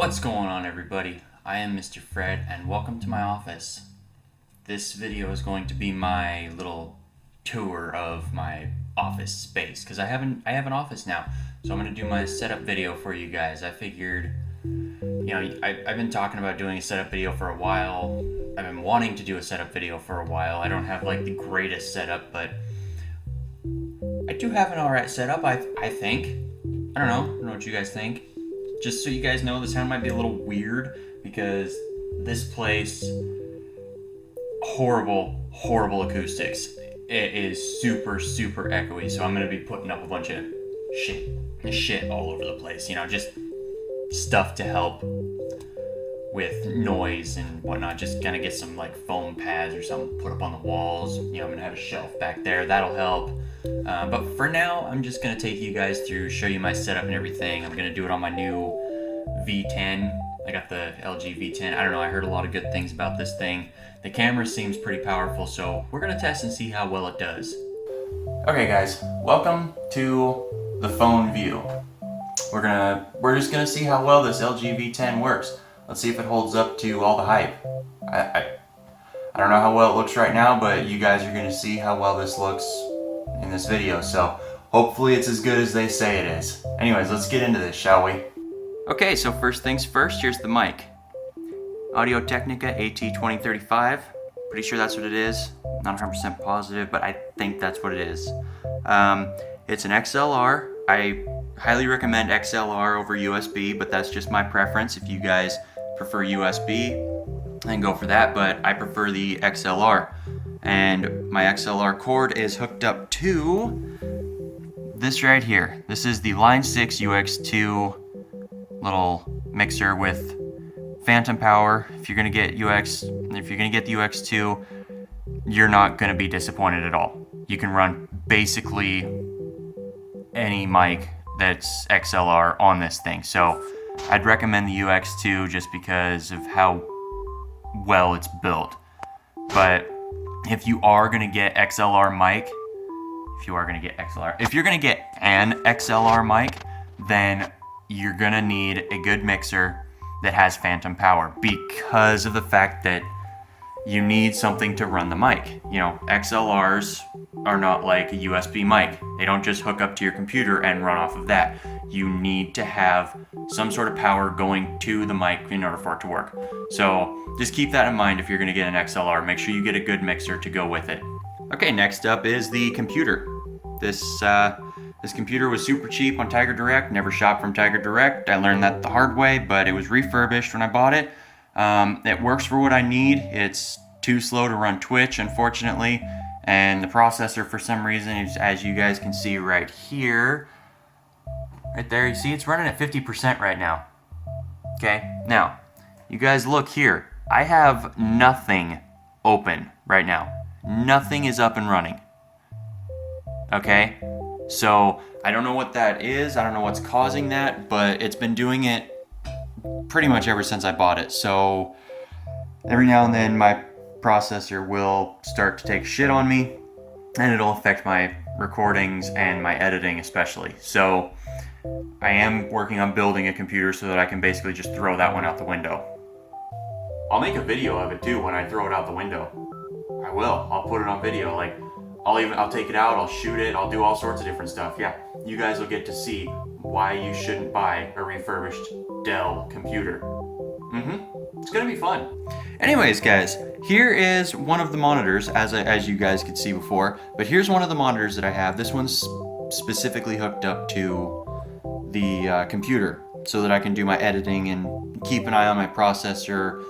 What's going on, everybody? I am Mr. Fred and welcome to my office. This video is going to be my little tour of my office space because I have an office now. So I'm going to do my setup video for you guys. I figured, I've been talking about doing a setup video for a while. I've been wanting to do a setup video for a while. I don't have like the greatest setup, but I do have an alright setup, I think. I don't know what you guys think. Just so you guys know, the sound might be a little weird because this place, horrible acoustics. It is super echoey, so I'm going to be putting up a bunch of shit all over the place, just stuff to help with noise and whatnot. Just kind of get some like foam pads or something put up on the walls. I'm going to have a shelf back there, that'll help. But for now, I'm just going to take you guys through, show you my setup and everything. I'm going to do it on my new V10. I got the LG V10. I don't know, I heard a lot of good things about this thing. The camera seems pretty powerful, so we're going to test and see how well it does. Okay guys, welcome to the phone view. We're just going to see how well this LG V10 works. Let's see if it holds up to all the hype. I don't know how well it looks right now, but you guys are going to see how well this looks in this video, so hopefully it's as good as they say it is. Anyways, let's get into this, shall we? Okay, so first things first, here's the mic. Audio-Technica AT2035. Pretty sure that's what it is. Not 100% positive, but I think that's what it is. It's an XLR. I highly recommend XLR over USB, but that's just my preference. If you guys prefer USB, then go for that, but I prefer the XLR. And my XLR cord is hooked up to this right here. This is the Line 6 UX2 little mixer with phantom power. If you're gonna get the UX2, you're not gonna be disappointed at all. You can run basically any mic that's XLR on this thing. So I'd recommend the UX2 just because of how well it's built. But if you are gonna get XLR mic, if you're gonna get an XLR mic, then you're gonna need a good mixer that has phantom power because of the fact that you need something to run the mic. XLRs are not like a USB mic. They don't just hook up to your computer and run off of that. You need to have some sort of power going to the mic in order for it to work. So just keep that in mind if you're gonna get an XLR. Make sure you get a good mixer to go with it. Okay, next up is the computer. This computer was super cheap on Tiger Direct, never shopped from Tiger Direct. I learned that the hard way, but it was refurbished when I bought it. It works for what I need. It's too slow to run Twitch, unfortunately, and the processor, for some reason, is, as you guys can see right here, right there, you see it's running at 50% right now. Okay, now, you guys look here. I have nothing open right now. Nothing is up and running. Okay? So, I don't know what that is, I don't know what's causing that, but it's been doing it pretty much ever since I bought it. So, every now and then my processor will start to take shit on me, and it'll affect my recordings and my editing especially. So, I am working on building a computer so that I can basically just throw that one out the window. I'll make a video of it too when I throw it out the window. I will. I'll put it on video, like I'll take it out, I'll shoot it, I'll do all sorts of different stuff. Yeah, you guys will get to see why you shouldn't buy a refurbished Dell computer. It's gonna be fun. Anyways, guys, here is one of the monitors, as you guys could see before, but here's one of the monitors that I have. This one's specifically hooked up to the computer so that I can do my editing and keep an eye on my processor,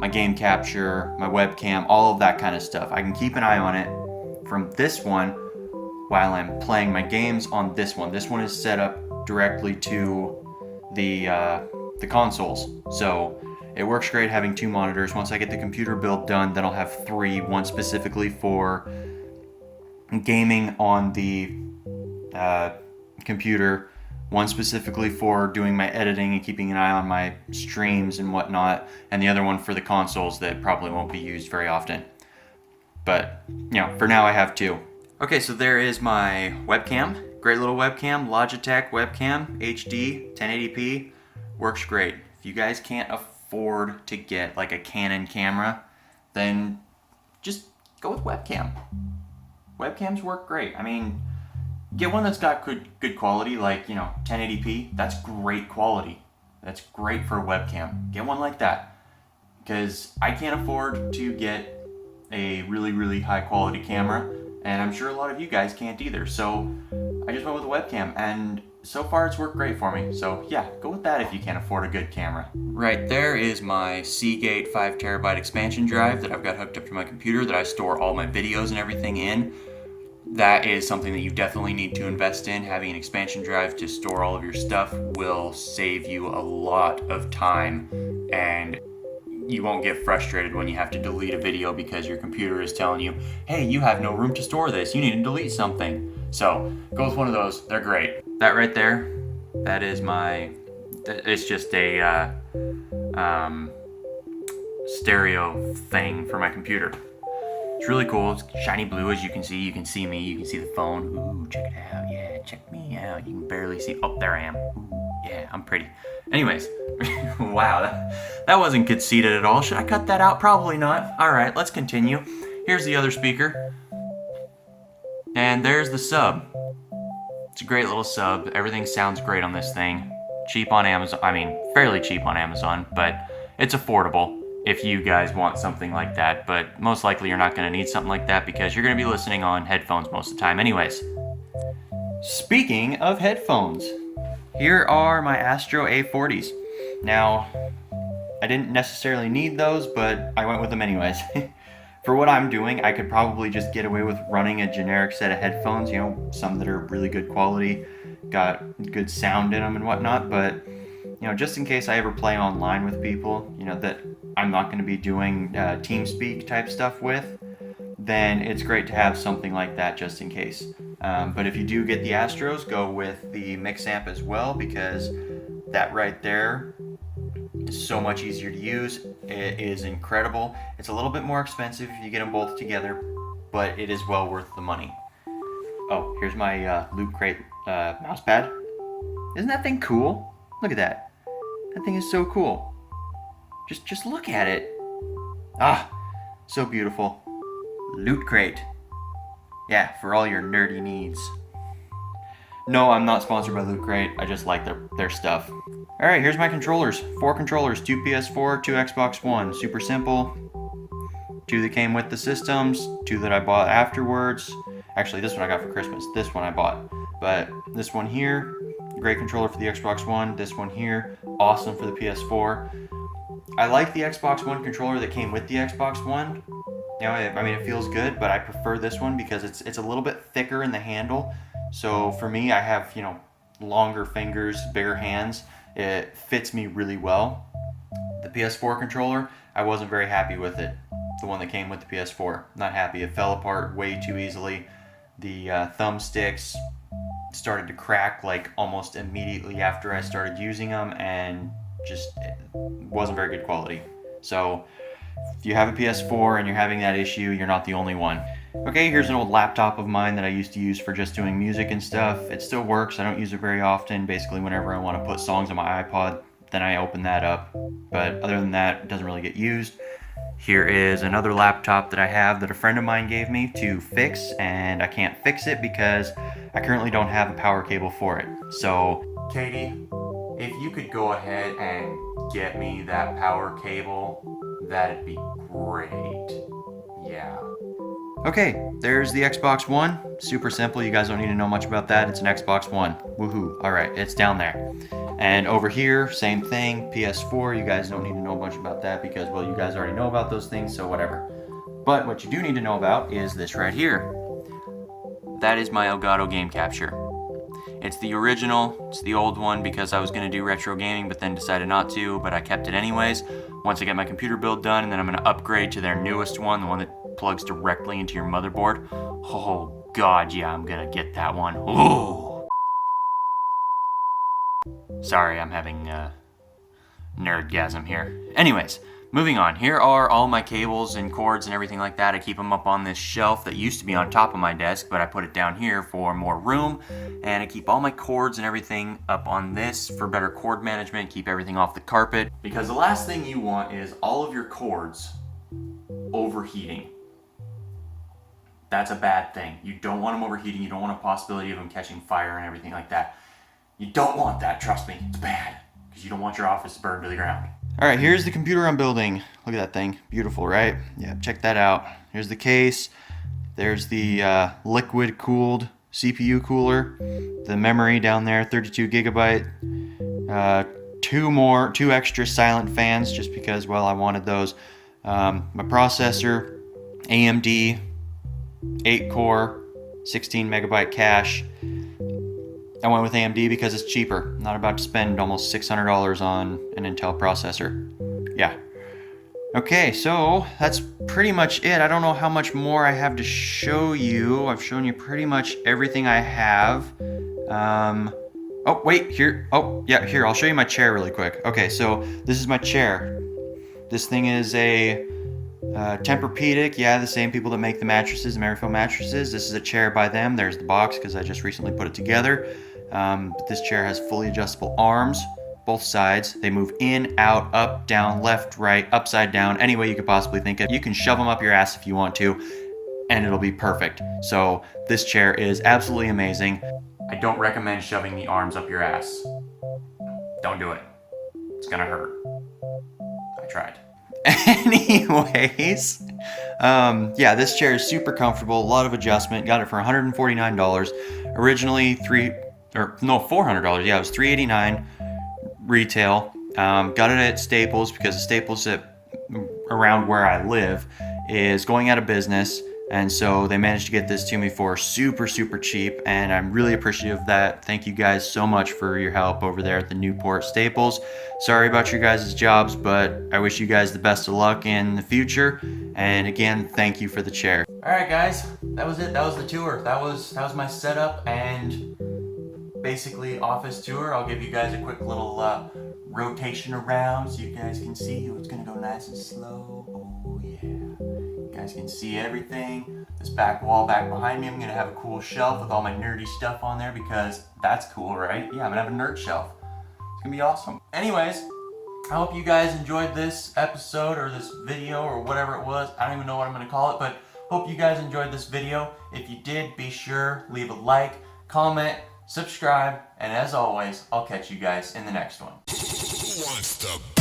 my game capture, my webcam, all of that kind of stuff. I can keep an eye on it from this one while I'm playing my games on this one. This one is set up directly to the consoles, so it works great having two monitors. Once I get the computer build done, then I'll have three, one specifically for gaming on the computer, one specifically for doing my editing and keeping an eye on my streams and whatnot, and the other one for the consoles that probably won't be used very often. But, for now I have two. Okay, so there is my webcam. Great little webcam, Logitech webcam, HD, 1080p. Works great. If you guys can't afford to get like a Canon camera, then just go with webcam. Webcams work great. I mean, get one that's got good quality, like, 1080p. That's great quality. That's great for a webcam. Get one like that. Because I can't afford to get a really, really high quality camera, and I'm sure a lot of you guys can't either. So I just went with a webcam, and so far it's worked great for me. So yeah, go with that if you can't afford a good camera. Right there is my Seagate 5TB expansion drive that I've got hooked up to my computer that I store all my videos and everything in. That is something that you definitely need to invest in. Having an expansion drive to store all of your stuff will save you a lot of time, and you won't get frustrated when you have to delete a video because your computer is telling you, hey, you have no room to store this, you need to delete something. So go with one of those, they're great. That right there, that is it's just a stereo thing for my computer. It's really cool. It's shiny blue, as you can see. You can see me. You can see the phone. Ooh, check it out. Yeah, check me out. You can barely see. Oh, there I am. Ooh, yeah, I'm pretty. Anyways, wow, that wasn't conceited at all. Should I cut that out? Probably not. All right, let's continue. Here's the other speaker. And there's the sub. It's a great little sub. Everything sounds great on this thing. Cheap on Amazon. I mean, fairly cheap on Amazon, but it's affordable if you guys want something like that, but most likely you're not going to need something like that because you're going to be listening on headphones most of the time anyways. Speaking of headphones, here are my Astro A40s. Now, I didn't necessarily need those, but I went with them anyways. For what I'm doing, I could probably just get away with running a generic set of headphones, some that are really good quality, got good sound in them and whatnot, but just in case I ever play online with people, that I'm not going to be doing TeamSpeak type stuff with, then it's great to have something like that just in case. But if you do get the Astros, go with the mix amp as well, because that right there is so much easier to use. It is incredible. It's a little bit more expensive if you get them both together, but it is well worth the money. Oh, here's my Loot Crate mouse pad. Isn't that thing cool? Look at that. That thing is so cool. Just look at it. Ah, so beautiful. Loot Crate. Yeah, for all your nerdy needs. No, I'm not sponsored by Loot Crate. I just like their stuff. Alright, here's my controllers. 4 controllers, 2 PS4, 2 Xbox One. Super simple. 2 that came with the systems, 2 that I bought afterwards. Actually, this one I got for Christmas. This one I bought. But this one here, great controller for the Xbox One. This one here, awesome for the PS4. I like the Xbox One controller that came with the Xbox One. It feels good, but I prefer this one because it's a little bit thicker in the handle. So for me, I have, longer fingers, bigger hands. It fits me really well. The PS4 controller, I wasn't very happy with it. The one that came with the PS4, not happy. It fell apart way too easily. The thumbsticks started to crack like almost immediately after I started using them, and just wasn't very good quality. So if you have a PS4 and you're having that issue, you're not the only one. Okay, here's an old laptop of mine that I used to use for just doing music and stuff. It still works. I don't use it very often. Basically, whenever I want to put songs on my iPod, then I open that up. But other than that, it doesn't really get used. Here is another laptop that I have that a friend of mine gave me to fix, and I can't fix it because I currently don't have a power cable for it. So, Katie, if you could go ahead and get me that power cable, that'd be great. Yeah. Okay, there's the Xbox One. Super simple. You guys don't need to know much about that. It's an Xbox One. Woohoo. Alright, it's down there. And over here, same thing. PS4. You guys don't need to know much about that because, well, you guys already know about those things, so whatever. But what you do need to know about is this right here. That is my Elgato Game Capture. It's the original. It's the old one because I was going to do retro gaming, but then decided not to, but I kept it anyways. Once I get my computer build done, and then I'm going to upgrade to their newest one, the one that plugs directly into your motherboard. Oh god, yeah, I'm gonna get that one. Ooh. Sorry, I'm having nerdgasm here. Anyways, Moving on, here are all my cables and cords and everything like that. I keep them up on this shelf that used to be on top of my desk, but I put it down here for more room. And I keep all my cords and everything up on this for better cord management, keep everything off the carpet. Because the last thing you want is all of your cords overheating. That's a bad thing. You don't want them overheating. You don't want a possibility of them catching fire and everything like that. You don't want that, trust me, it's bad. Because you don't want your office to burn to the ground. All right, here's the computer I'm building. Look at that thing, beautiful, right? Yeah, check that out. Here's the case. There's the liquid cooled CPU cooler. The memory down there, 32 gigabyte. Two extra silent fans just because, well, I wanted those. My processor, AMD, 8 core, 16 megabyte cache. I went with AMD because it's cheaper. I'm not about to spend almost $600 on an Intel processor. Yeah. Okay, so that's pretty much it. I don't know how much more I have to show you. I've shown you pretty much everything I have. Oh, wait, here. Oh, yeah, here, I'll show you my chair really quick. Okay, so this is my chair. This thing is a Tempur-Pedic, yeah, the same people that make the mattresses, the Merrifield mattresses. This is a chair by them. There's the box because I just recently put it together. But this chair has fully adjustable arms, both sides. They move in, out, up, down, left, right, upside down, any way you could possibly think of. You can shove them up your ass if you want to, and it'll be perfect. So this chair is absolutely amazing. I don't recommend shoving the arms up your ass. Don't do it. It's gonna hurt. I tried. Anyways, yeah, this chair is super comfortable, a lot of adjustment. Got it for $149. Originally $400. Yeah, it was $389 retail. Got it at Staples because the Staples around where I live is going out of business. And so they managed to get this to me for super, super cheap. And I'm really appreciative of that. Thank you guys so much for your help over there at the Newport Staples. Sorry about your guys' jobs, but I wish you guys the best of luck in the future. And again, thank you for the chair. All right, guys, that was it. That was the tour. That was my setup and basically office tour. I'll give you guys a quick little rotation around so you guys can see. It's gonna go nice and slow. Oh yeah. You guys can see everything. This back wall back behind me, I'm gonna have a cool shelf with all my nerdy stuff on there because that's cool, right? Yeah, I'm gonna have a nerd shelf. It's gonna be awesome. Anyways, I hope you guys enjoyed this episode or this video or whatever it was. I don't even know what I'm gonna call it, but hope you guys enjoyed this video. If you did, be sure, leave a like, comment, subscribe, and as always, I'll catch you guys in the next one. Who wants to